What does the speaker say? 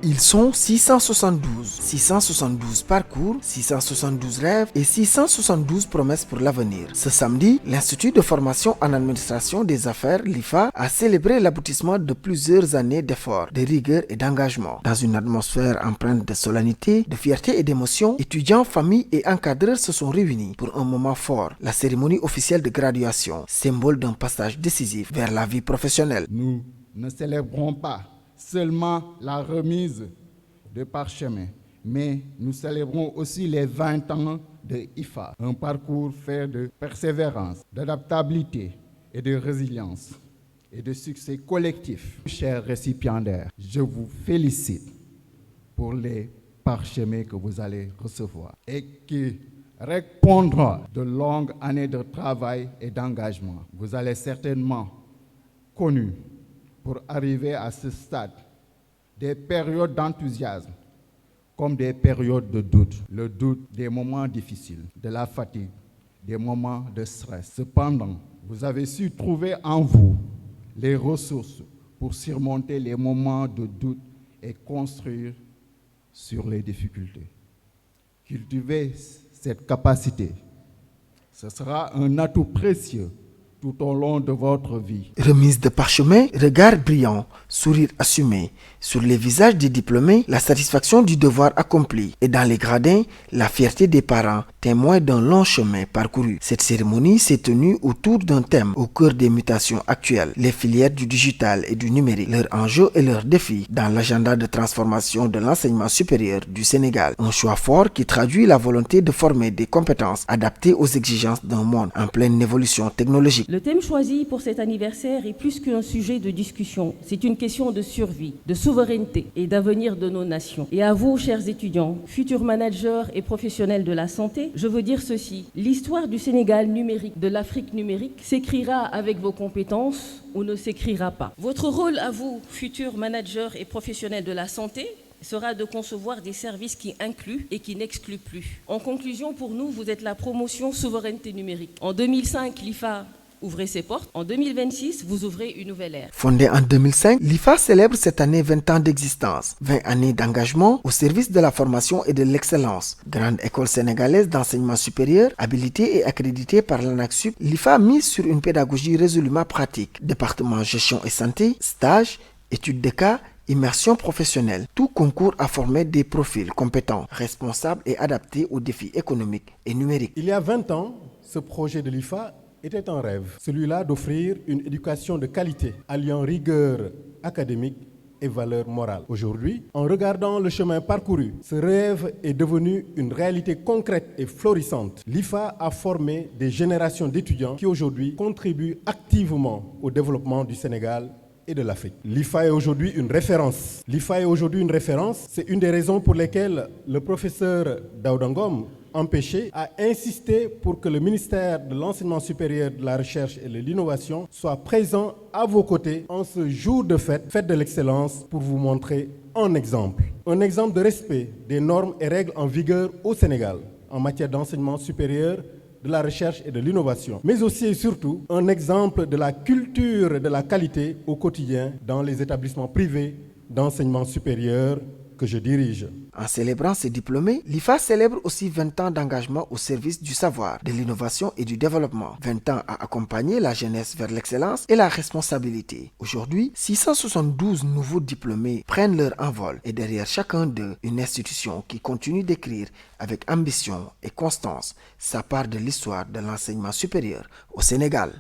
Ils sont 672. 672 parcours, 672 rêves et 672 promesses pour l'avenir. Ce samedi, l'Institut de formation en administration des affaires, l'IFA, a célébré l'aboutissement de plusieurs années d'efforts, de rigueur et d'engagement. Dans une atmosphère empreinte de solennité, de fierté et d'émotion, étudiants, familles et encadreurs se sont réunis pour un moment fort, la cérémonie officielle de graduation, symbole d'un passage décisif vers la vie professionnelle. Nous ne célébrons pas seulement la remise de parchemin, mais nous célébrons aussi les 20 ans de IFA, un parcours fait de persévérance, d'adaptabilité et de résilience et de succès collectif. Chers récipiendaires, je vous félicite pour les parchemins que vous allez recevoir et qui répondront de longues années de travail et d'engagement. Vous allez certainement connu pour arriver à ce stade des périodes d'enthousiasme comme des périodes de doute. Le doute des moments difficiles, de la fatigue, des moments de stress. Cependant, vous avez su trouver en vous les ressources pour surmonter les moments de doute et construire sur les difficultés. Cultivez cette capacité. Ce sera un atout précieux tout au long de votre vie. Remise de parchemin, regard brillant, sourire assumé. Sur les visages des diplômés, la satisfaction du devoir accompli. Et dans les gradins, la fierté des parents, témoins d'un long chemin parcouru. Cette cérémonie s'est tenue autour d'un thème au cœur des mutations actuelles. Les filières du digital et du numérique, leurs enjeux et leurs défis dans l'agenda de transformation de l'enseignement supérieur du Sénégal. Un choix fort qui traduit la volonté de former des compétences adaptées aux exigences d'un monde en pleine évolution technologique. Le thème choisi pour cet anniversaire est plus qu'un sujet de discussion. C'est une question de survie, de souveraineté et d'avenir de nos nations. Et à vous, chers étudiants, futurs managers et professionnels de la santé, je veux dire ceci. L'histoire du Sénégal numérique, de l'Afrique numérique, s'écrira avec vos compétences ou ne s'écrira pas. Votre rôle à vous, futurs managers et professionnels de la santé, sera de concevoir des services qui incluent et qui n'excluent plus. En conclusion, pour nous, vous êtes la promotion souveraineté numérique. En 2005, l'IFA ouvrez ses portes. En 2026, vous ouvrez une nouvelle ère. Fondée en 2005, l'IFA célèbre cette année 20 ans d'existence, 20 années d'engagement au service de la formation et de l'excellence. Grande école sénégalaise d'enseignement supérieur, habilitée et accréditée par l'ANAQ-Sup, l'IFA mise sur une pédagogie résolument pratique. Département gestion et santé, stage, études de cas, immersion professionnelle. Tout concourt à former des profils compétents, responsables et adaptés aux défis économiques et numériques. Il y a 20 ans, ce projet de l'IFA était un rêve, celui-là d'offrir une éducation de qualité, alliant rigueur académique et valeurs morales. Aujourd'hui, en regardant le chemin parcouru, ce rêve est devenu une réalité concrète et florissante. L'IFA a formé des générations d'étudiants qui aujourd'hui contribuent activement au développement du Sénégal et de l'Afrique. L'IFA est aujourd'hui une référence. L'IFA est aujourd'hui une référence. C'est une des raisons pour lesquelles le professeur Daouda Ngom, empêché, a insisté pour que le ministère de l'Enseignement supérieur, de la Recherche et de l'Innovation soit présent à vos côtés en ce jour de fête, fête de l'excellence, pour vous montrer un exemple de respect des normes et règles en vigueur au Sénégal en matière d'enseignement supérieur, de la recherche et de l'innovation, mais aussi et surtout un exemple de la culture et de la qualité au quotidien dans les établissements privés d'enseignement supérieur que je dirige. En célébrant ses diplômés, l'IFA célèbre aussi 20 ans d'engagement au service du savoir, de l'innovation et du développement. 20 ans à accompagner la jeunesse vers l'excellence et la responsabilité. Aujourd'hui, 672 nouveaux diplômés prennent leur envol et derrière chacun d'eux, une institution qui continue d'écrire avec ambition et constance sa part de l'histoire de l'enseignement supérieur au Sénégal.